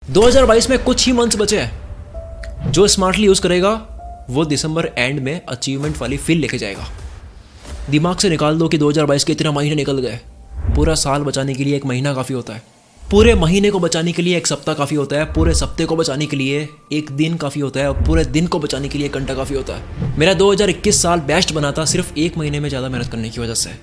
2022 में कुछ ही मंथ्स बचे हैं। जो स्मार्टली यूज करेगा वो दिसंबर एंड में अचीवमेंट वाली फील लेके जाएगा। दिमाग से निकाल दो कि 2022 के इतने महीने निकल गए। पूरा साल बचाने के लिए एक महीना काफ़ी होता है, पूरे महीने को बचाने के लिए एक सप्ताह काफ़ी होता है, पूरे सप्ते को बचाने के लिए एक दिन काफ़ी होता है और पूरे दिन को बचाने के लिए एक घंटा काफ़ी होता है। मेरा 2021 साल बेस्ट बना था सिर्फ एक महीने में ज़्यादा मेहनत करने की वजह से।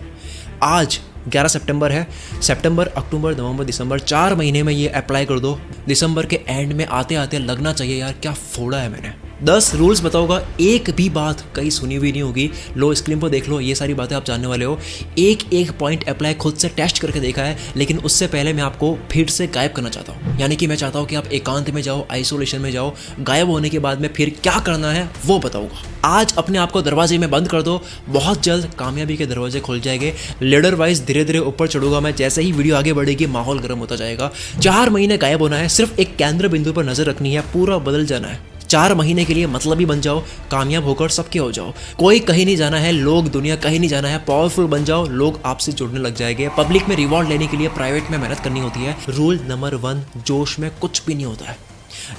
आज 11 सितंबर है। सितंबर, अक्टूबर, नवंबर, दिसंबर 4 महीने में ये अप्लाई कर दो। दिसंबर के एंड में आते आते लगना चाहिए यार क्या फोड़ा है मैंने। 10 रूल्स बताऊंगा, एक भी बात कहीं सुनी हुई नहीं होगी। लो स्क्रीन पर देख लो, ये सारी बातें आप जानने वाले हो। एक एक पॉइंट अप्लाई खुद से टेस्ट करके देखा है, लेकिन उससे पहले मैं आपको फिर से गायब करना चाहता हूँ। यानी कि मैं चाहता हूँ कि आप एकांत में जाओ, आइसोलेशन में जाओ। गायब होने के बाद में फिर क्या करना है वो बताऊंगा। आज अपने आप को दरवाजे में बंद कर दो, बहुत जल्द कामयाबी के दरवाजे खुल जाएंगे। लीडर वाइज धीरे धीरे ऊपर चढ़ूंगा मैं। जैसे ही वीडियो आगे बढ़ेगी माहौल गर्म होता जाएगा। 4 महीने गायब होना है, सिर्फ एक केंद्र बिंदु पर नजर रखनी है, पूरा बदल जाना है। 4 महीने के लिए मतलब ही बन जाओ, कामयाब होकर सबके हो जाओ। कोई कहीं नहीं जाना है, लोग दुनिया कहीं नहीं जाना है। पावरफुल बन जाओ, लोग आपसे जुड़ने लग जाएंगे। पब्लिक में रिवॉर्ड लेने के लिए प्राइवेट में मेहनत करनी होती है। रूल नंबर 1, जोश में कुछ भी नहीं होता है,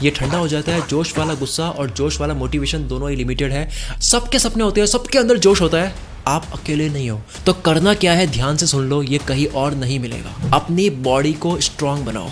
ये ठंडा हो जाता है। जोश वाला गुस्सा और जोश वाला मोटिवेशन दोनों ही लिमिटेड है। सबके सपने होते हैं, सबके अंदर जोश होता है, आप अकेले नहीं हो। तो करना क्या है, ध्यान से सुन लो, ये कहीं और नहीं मिलेगा। अपनी बॉडी को स्ट्रांग बनाओ,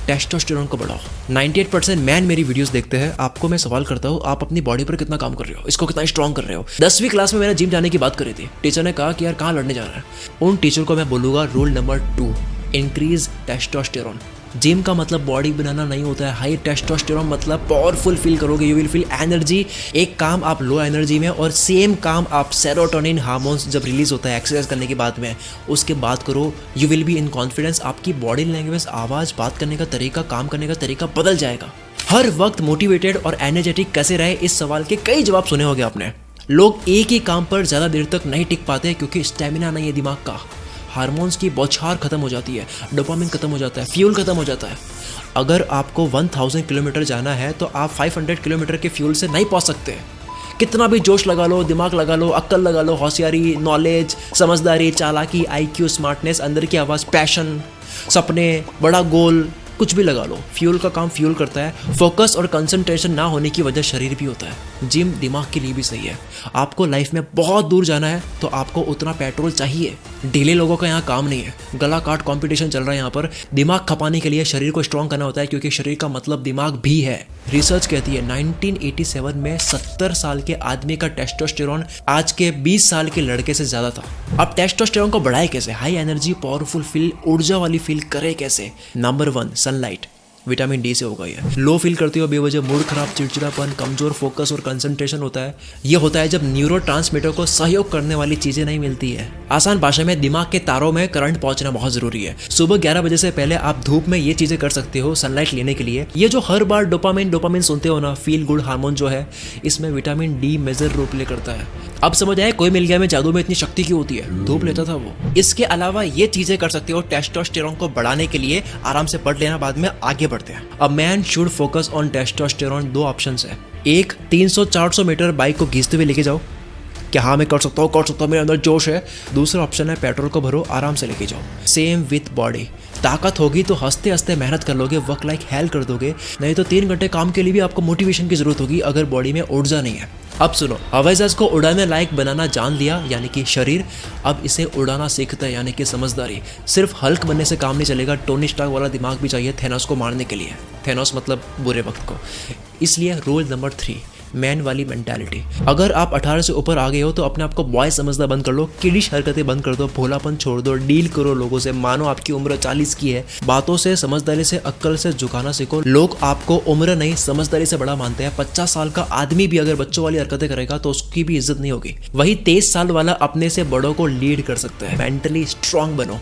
टेस्टोस्टेरोन को बढ़ाओ। 98% मैन मेरी वीडियोस देखते हैं। आपको मैं सवाल करता हूँ, आप अपनी बॉडी पर कितना काम कर रहे हो, इसको कितना स्ट्रांग कर रहे हो। 10वीं क्लास में मैंने जिम जाने की बात करी थी। टीचर ने कहा कि यार कहाँ लड़ने जा रहा है। उन टीचर को मैं बोलूँगा rule number 2, increase testosterone. Gym का मतलब बॉडी बनाना नहीं होता है। हाई टेस्टोस्टेरोन मतलब पावरफुल फील करोगे, यू विल फील एनर्जी। एक काम आप लो एनर्जी में और सेम काम आप सेरोटोनिन हार्मोन्स जब रिलीज होता है एक्सरसाइज करने के बाद में, उसके बाद करो, you will be in confidence. आपकी बॉडी लैंग्वेज, आवाज़, बात करने का तरीका, काम करने का तरीका बदल जाएगा। हर वक्त मोटिवेटेड और एनर्जेटिक कैसे रहे, इस सवाल के कई जवाब सुने होंगे आपने। लोग एक ही काम पर ज़्यादा देर तक नहीं टिक पाते क्योंकि स्टेमिना नहीं है दिमाग का। हार्मोन्स की बौछार खत्म हो जाती है, डोपामिन खत्म हो जाता है, फ्यूल खत्म हो जाता है। अगर आपको 1000 किलोमीटर जाना है तो आप 500 किलोमीटर के फ्यूल से नहीं पहुंच सकते। कितना भी जोश लगा लो, दिमाग लगा लो, अक्ल लगा लो, होशियारी, नॉलेज, समझदारी, चालाकी, IQ, स्मार्टनेस, अंदर की आवाज़, पैशन, सपने, बड़ा गोल, कुछ भी लगा लो, फ्यूल का काम फ्यूल करता है। फोकस और कंसंट्रेशन ना होने की वजह शरीर भी होता है। जिम दिमाग के लिए भी सही है। आपको लाइफ में बहुत दूर जाना है तो आपको उतना पेट्रोल चाहिए। ढीले लोगों का यहाँ काम नहीं है। गला काट कंपटीशन चल रहा है यहाँ पर। दिमाग खपाने के लिए शरीर को स्ट्रॉन्ग करना होता है, क्योंकि शरीर का मतलब दिमाग भी है। रिसर्च कहती है 1987 में 70 साल के आदमी का टेस्टोस्टेरोन आज के 20 साल के लड़के से ज़्यादा था। अब टेस्टोस्टेरोन को बढ़ाए कैसे, हाई एनर्जी, पावरफुल फील, ऊर्जा वाली फील करे कैसे। Number 1, sunlight. विटामिन डी से होगा ये। लो फील करते हो बेवजह, मूड खराब, चिड़चिड़ापन, कमजोर फोकस और कंसंट्रेशन होता है। ये होता है जब न्यूरोट्रांसमीटर को सहयोग करने वाली चीजें नहीं मिलती है। आसान भाषा में दिमाग के तारों में करंट पहुंचना बहुत जरूरी है। सुबह 11 बजे से पहले आप धूप में ये चीजें कर सकते हो सनलाइट लेने के लिए। ये जो हर बार डोपामिन सुनते हो ना, फील गुड हार्मोन जो है, इसमें vitamin D major role play करता है। अब समझ आए कोई मिल गया में जादू में इतनी शक्ति क्यों होती है, धूप लेता था वो। इसके अलावा ये चीजें कर सकते हो टेस्टोस्टेरोन को बढ़ाने के लिए। आराम से पढ़ लेना, बाद में आगे बढ़ते हैं। A man should focus on testosterone. 2 options है। एक, 300-400 मीटर बाइक को घींचते हुए लेके जाओ कि हाँ मैं कर सकता हूँ, मेरे अंदर जोश है। दूसरा ऑप्शन है पेट्रोल को भरो, आराम से लेके जाओ। Same with body. ताकत होगी तो हंसते हंसते मेहनत कर लोगे, वर्क लाइक हेल कर दोगे। नहीं तो 3 घंटे काम के लिए भी आपको मोटिवेशन की जरूरत होगी अगर बॉडी में ऊर्जा नहीं है। अब सुनो, हवाई जहाज को उड़ाने लायक बनाना जान लिया यानी कि शरीर, अब इसे उड़ाना सीखता है यानी कि समझदारी। सिर्फ हल्क बनने से काम नहीं चलेगा, टोनी स्टार्क वाला दिमाग भी चाहिए थेनोस को मारने के लिए। थेनोस मतलब बुरे वक्त को। इसलिए रूल नंबर 3, मैन वाली मेंटालिटी। अगर आप 18 से ऊपर आ गए हो तो अपने आप को बॉय समझना बंद कर लो, किडिश हरकतें बंद कर दो, भोलापन छोड़ दो, डील करो लोगों से, मानो आपकी उम्र 40 की है। बातों से, समझदारी से, अक्ल से झुकाना सीखो। लोग आपको उम्र नहीं समझदारी से बड़ा मानते हैं। 50 साल का आदमी भी अगर बच्चों वाली हरकतें करेगा तो उसकी भी इज्जत नहीं होगी। वही 23 साल वाला अपने से बड़ों को लीड कर सकता है। मेंटली स्ट्रांग बनो।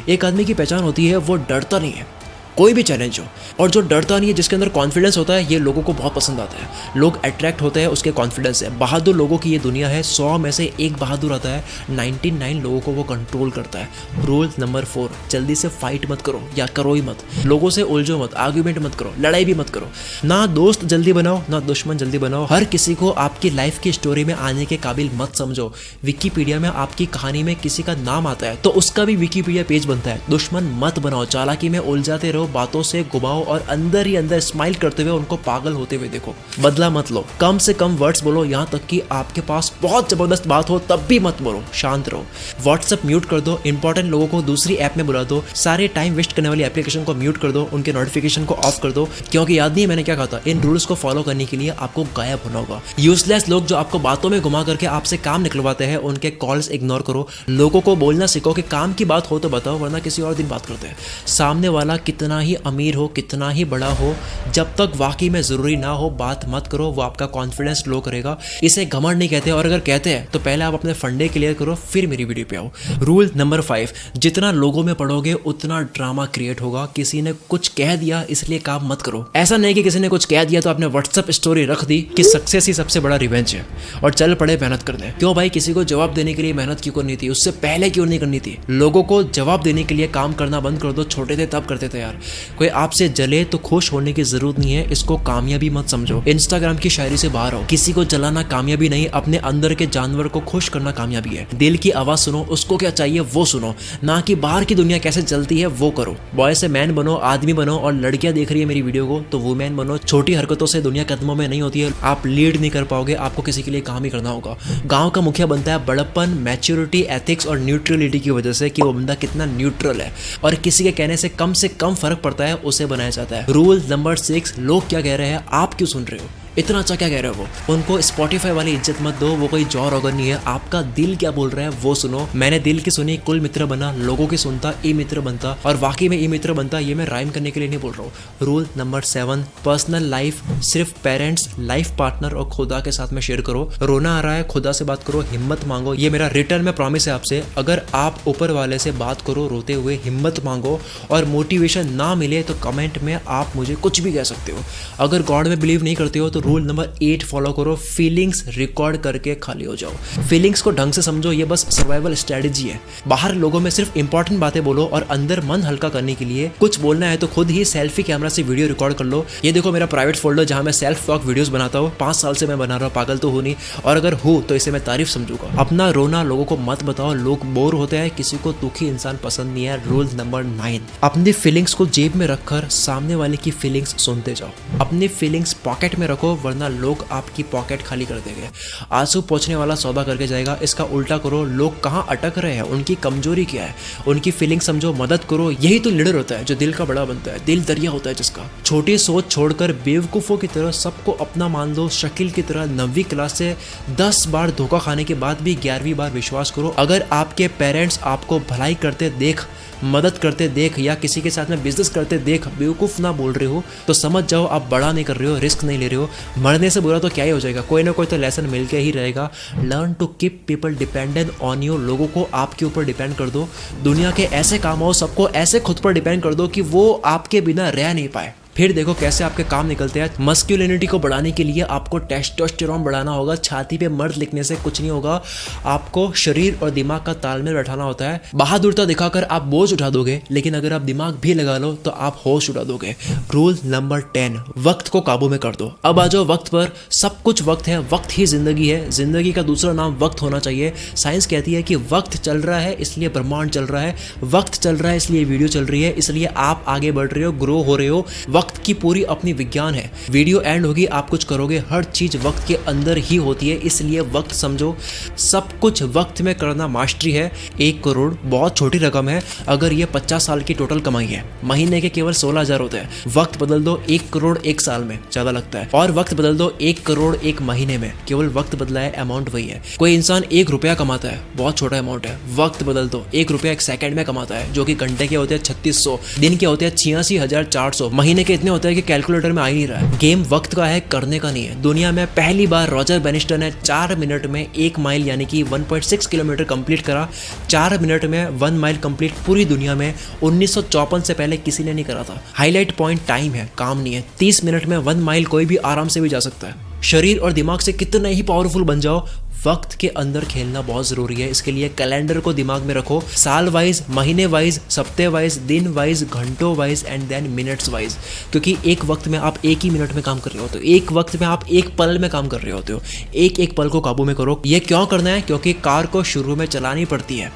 एक आदमी की पहचान होती है वो डरता नहीं है, कोई भी चैलेंज हो। और जो डरता नहीं है, जिसके अंदर कॉन्फिडेंस होता है, ये लोगों को बहुत पसंद आता है। लोग अट्रैक्ट होते हैं उसके कॉन्फिडेंस से। बहादुर लोगों की ये दुनिया है। 100 में से एक बहादुर आता है, 99 लोगों को वो कंट्रोल करता है। रूल नंबर 4, जल्दी से फाइट मत करो या करो ही मत। लोगों से उलझो मत, आर्ग्यूमेंट मत करो, लड़ाई भी मत करो। ना दोस्त जल्दी बनाओ, ना दुश्मन जल्दी बनाओ। हर किसी को आपकी लाइफ की स्टोरी में आने के काबिल मत समझो। विकिपीडिया में आपकी कहानी में किसी का नाम आता है तो उसका भी विकिपीडिया पेज बनता है। दुश्मन मत बनाओ, चालाकी में उलझाते रहो, दो, बातों से घुमाओ और अंदर ही अंदर स्माइल करते हुए उनको पागल होते हुए देखो। बदला मत लो, कम से कम वर्ड्स बोलो, यहाँ तक कि आपके पास बहुत जबरदस्त बात हो तब भी मत बोलो, शांत रहो। व्हाट्सएप म्यूट कर दो, इंपॉर्टेंट लोगों को दूसरी ऐप में बुला दो, सारे टाइम वेस्ट करने वाली एप्लीकेशन को म्यूट कर दो, उनके नोटिफिकेशन को ऑफ कर दो, क्योंकि याद नहीं है मैंने क्या कहा था, इन रूल्स को फॉलो करने के लिए आपको गायब होना होगा। यूजलेस लोग जो आपको बातों में घुमा करके आपसे काम निकलवाते हैं, उनके कॉल्स इग्नोर करो। लोगों को बोलना सीखो कि काम की बात हो तो बताओ, वरना किसी और दिन बात करते हैं। सामने वाला कितना ही अमीर हो, कितना ही बड़ा हो, जब तक वाकई में जरूरी ना हो बात मत करो, वो आपका कॉन्फिडेंस लो करेगा। इसे घमंड नहीं कहते, और अगर कहते हैं तो पहले आप अपने फंडे क्लियर करो, फिर मेरी वीडियो पे आओ। रूल नंबर 5, जितना लोगों में पढ़ोगे उतना ड्रामा क्रिएट होगा। किसी ने कुछ कह दिया इसलिए काम मत करो। ऐसा नहीं कि किसी ने कुछ कह दिया तो आपने व्हाट्सएप स्टोरी रख दी कि सक्सेस ही सबसे बड़ा रिवेंज है और चल पड़े मेहनत करने। क्यों भाई, किसी को जवाब देने के लिए मेहनत क्यों करनी थी, उससे पहले क्यों नहीं करनी थी? लोगों को जवाब देने के लिए काम करना बंद कर दो। छोटे थे तब करते थे यार। कोई आपसे जले तो खुश होने की जरूरत नहीं है, इसको कामयाबी मत समझो। इंस्टाग्राम की शायरी से बाहर हो। किसी को जलाना कामयाबी नहीं, अपने अंदर के जानवर को खुश करना कामयाबी है। दिल की आवाज सुनो, उसको क्या चाहिए वो सुनो, ना कि बाहर की दुनिया कैसे चलती है वो करो। बॉय से मैन बनो, आदमी बनो, और लड़कियां देख रही है मेरी वीडियो को तो वुमेन बनो। छोटी हरकतों से दुनिया कदमों में नहीं होती है। आप लीड नहीं कर पाओगे, आपको किसी के लिए काम ही करना होगा। गांव का मुखिया बनता है बड़प्पन, मैच्योरिटी, एथिक्स और न्यूट्रलिटी की वजह से कि वो बंदा कितना न्यूट्रल है और किसी के कहने से कम फर्क पड़ता है, उसे बनाया जाता है। रूल नंबर 6, लोग क्या कह रहे हैं आप क्यों सुन रहे हो? इतना अच्छा क्या कह रहे हो वो? उनको स्पॉटिफाई वाली इज्जत मत दो, वो कोई जॉ रॉगन नहीं है। आपका दिल क्या बोल रहा है वो सुनो। मैंने दिल की सुनी, कुल मित्र बना, लोगों की सुनता, ई मित्र बनता, और वाकई में ई मित्र बनता। ये मैं राइम करने के लिए नहीं बोल रहा हूँ। रूल नंबर 7, पर्सनल लाइफ सिर्फ पेरेंट्स, लाइफ पार्टनर और खुदा के साथ में शेयर करो। रोना आ रहा है, खुदा से बात करो, हिम्मत मांगो। ये मेरा रिटर्न में प्रॉमिस है आपसे। अगर आप ऊपर वाले से बात करो रोते हुए, हिम्मत मांगो, और मोटिवेशन ना मिले तो कमेंट में आप मुझे कुछ भी कह सकते हो। अगर गॉड में बिलीव नहीं करते हो तो रूल नंबर 8 फॉलो करो, फीलिंग्स रिकॉर्ड करके खाली हो जाओ। फीलिंग्स को ढंग से समझो, ये बस सर्वाइवल स्ट्रेटेजी है। बाहर लोगों में सिर्फ इंपॉर्टेंट बातें बोलो, और अंदर मन हल्का करने के लिए कुछ बोलना है तो खुद ही सेल्फी कैमरा से वीडियो रिकॉर्ड कर लो। ये देखो मेरा प्राइवेट फोल्डर जहां मैं सेल्फ टॉक वीडियोस बनाता हूँ। 5 साल से मैं बना रहा हूँ, पागल तो हूँ नहीं, और अगर हूँ तो इसे मैं तारीफ समझूंगा। अपना रोना लोगों को मत बताओ, लोग बोर होते हैं, किसी को दुखी इंसान पसंद नहीं है। रूल नंबर 9, अपनी फीलिंग्स को जेब में रखकर सामने वाले की फीलिंग्स सुनते जाओ। अपनी फीलिंग्स पॉकेट में रखो, वरना लोग आपकी पॉकेट खाली कर देंगे। आंसू पोंछने वाला सौदा करके जाएगा। इसका उल्टा करो, लोग कहाँ अटक रहे हैं, उनकी कमजोरी क्या है, उनकी फीलिंग समझो, मदद करो। यही तो लीडर होता है जो दिल का बड़ा बनता है, दिल दरिया होता है जिसका। छोटी सोच छोड़कर बेवकूफों की तरह सबको अपना मान लो। शकील की तरह 9वीं क्लास से 10 बार धोखा खाने के बाद भी 11वीं बार विश्वास करो। अगर आपके पेरेंट्स आपको भलाई करते देख, मदद करते देख, या किसी के साथ में बिजनेस करते देख बेवकूफ़ ना बोल रहे हो तो समझ जाओ आप बड़ा नहीं कर रहे हो, रिस्क नहीं ले रहे हो। मरने से बुरा तो क्या ही हो जाएगा, कोई ना कोई तो लेसन मिल के ही रहेगा। Learn to keep people dependent on you. लोगों को आपके ऊपर डिपेंड कर दो। दुनिया के ऐसे काम हो, सबको ऐसे खुद पर डिपेंड कर दो कि वो आपके बिना रह नहीं पाए। फिर देखो कैसे आपके काम निकलते हैं। मस्कुलिनिटी को बढ़ाने के लिए आपको टेस्टोस्टेरोन बढ़ाना होगा। छाती पे मर्द लिखने से कुछ नहीं होगा, आपको शरीर और दिमाग का तालमेल बैठाना होता है। बहादुरता दिखाकर आप बोझ उठा दोगे, लेकिन अगर आप दिमाग भी लगा लो तो आप होश उड़ा दोगे। रूल नंबर 10, वक्त को काबू में कर दो। अब आ जाओ वक्त पर। सब कुछ वक्त है, वक्त ही जिंदगी है। जिंदगी का दूसरा नाम वक्त होना चाहिए। साइंस कहती है कि वक्त चल रहा है इसलिए ब्रह्मांड चल रहा है, वक्त चल रहा है इसलिए वीडियो चल रही है, इसलिए आप आगे बढ़ रहे हो, ग्रो हो रहे हो। वक्त की पूरी अपनी विज्ञान है। वीडियो एंड होगी, आप कुछ करोगे, हर चीज वक्त के अंदर ही होती है, इसलिए वक्त समझो। सब कुछ वक्त में करना मास्टरी है। 1 करोड़ बहुत छोटी रकम है अगर ये 50 साल की टोटल कमाई है। महीने के केवल 16,000 होते हैं। वक्त बदल दो, 1 करोड़ 1 साल में ज्यादा लगता है, और वक्त बदल दो 1 करोड़ 1 महीने में, केवल वक्त बदला है, अमाउंट वही है। कोई इंसान 1 रुपया कमाता है, बहुत छोटा अमाउंट है। वक्त बदल दो, 1 रुपया 1 सेकंड में कमाता है, जो कि घंटे के होते हैं 3600, दिन के होते हैं 86,400, महीने के इतने होते हैं कि कैलकुलेटर में आ ही नहीं रहा है। गेम वक्त का है, करने का नहीं है। दुनिया में पहली बार रॉजर बेनिस्टन ने 4 मिनट में 1 माइल यानी कि 1.6 किलोमीटर कंप्लीट करा। 4 मिनट में 1 माइल कंप्लीट पूरी दुनिया में 1954 से पहले किसी ने नहीं करा था। हाईलाइट पॉइंट टाइम है, काम नहीं है। 30 मिनट में 1 माइल कोई भी आराम से भी जा सकता है। शरीर और दिमाग से कितना ही पावरफुल बन जाओ, वक्त के अंदर खेलना बहुत जरूरी है। इसके लिए कैलेंडर को दिमाग में रखो, साल वाइज, महीने वाइज, सप्ते वाइज, दिन वाइज, घंटों wise and then minutes wise. क्योंकि एक वक्त में आप 1 ही मिनट में काम कर रहे होते हो, एक वक्त में आप 1 पल में काम कर रहे होते हो। एक एक पल को काबू में करो। ये क्यों करना है? क्योंकि कार को शुरू में चलानी पड़ती है,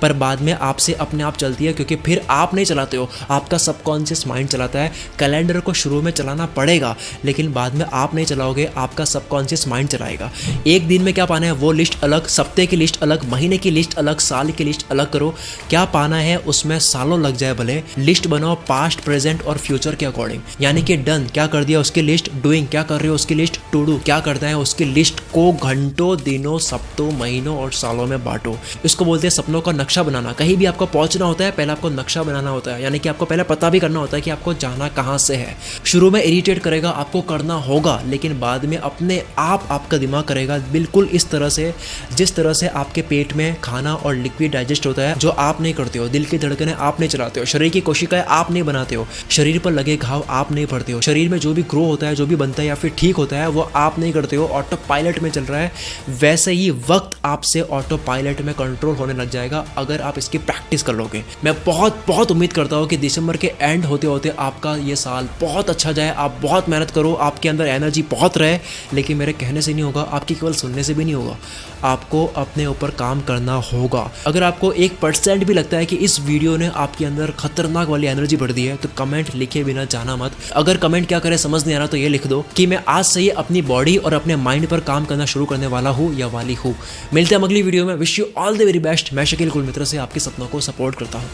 पर बाद में आपसे अपने आप चलती है, क्योंकि फिर आप नहीं चलाते हो, आपका सबकॉन्शियस माइंड चलाता है। कैलेंडर को शुरू में चलाना पड़ेगा, लेकिन बाद में आप नहीं चलाओगे, आपका सबकॉन्शियस माइंड चलाएगा। एक दिन में क्या पाना है वो लिस्ट अलग, सप्ते की लिस्ट अलग, महीने की लिस्ट अलग, साल की लिस्ट अलग करो। क्या पाना है उसमें सालों लग जाए भले, लिस्ट बनाओ पास्ट, प्रेजेंट और फ्यूचर के अकॉर्डिंग। यानी कि डन क्या कर दिया उसकी लिस्ट, डूइंग क्या कर रहे हो उसकी लिस्ट, टू डू क्या करता है उसकी लिस्ट को घंटों, दिनों, सप्तों, महीनों और सालों में बांटो। इसको बोलते हैं सपनों का नक्शा बनाना। कहीं भी आपको पहुंचना होता है, पहले आपको नक्शा बनाना होता है, यानी कि आपको पहले पता भी करना होता है कि आपको जाना कहाँ से है। शुरू में इरिटेट करेगा, आपको करना होगा, लेकिन बाद में अपने आप आपका दिमाग करेगा बिल्कुल इस तरह से जिस तरह से आपके पेट में खाना और लिक्विड डाइजेस्ट होता है, जो आप नहीं करते हो। दिल की धड़कनें आप नहीं चलाते हो, शरीर की कोशिकाएं आप नहीं बनाते हो, शरीर पर लगे घाव आप नहीं भरते हो, शरीर में जो भी ग्रो होता है, जो भी बनता है या फिर ठीक होता है वो आप नहीं करते हो, ऑटो पायलट में चल रहा है। वैसे ही वक्त आपसे ऑटो पायलट में कंट्रोल होने लग जाएगा अगर आप इसकी प्रैक्टिस कर लोगे। मैं बहुत बहुत उम्मीद करता हूँ कि दिसंबर के एंड होते होते आपका ये साल बहुत अच्छा जाए, आप बहुत मेहनत करो, आपके अंदर एनर्जी बहुत रहे। लेकिन मेरे कहने से नहीं होगा, आपकी केवल सुनने से भी नहीं होगा, आपको अपने ऊपर काम करना होगा। अगर आपको 1% भी लगता है कि इस वीडियो ने आपके अंदर खतरनाक वाली एनर्जी बढ़ दी है तो कमेंट लिखे बिना जाना मत। अगर कमेंट क्या करे समझ नहीं आ रहा तो ये लिख दो कि मैं आज से ही अपनी बॉडी और अपने माइंड पर काम करना शुरू करने वाला हूँ या वाली हूँ। मिलते हैं अगली वीडियो में। Wish you all the very best. मैं शकील कुल मित्र से आपके सपनों को सपोर्ट करता हूँ।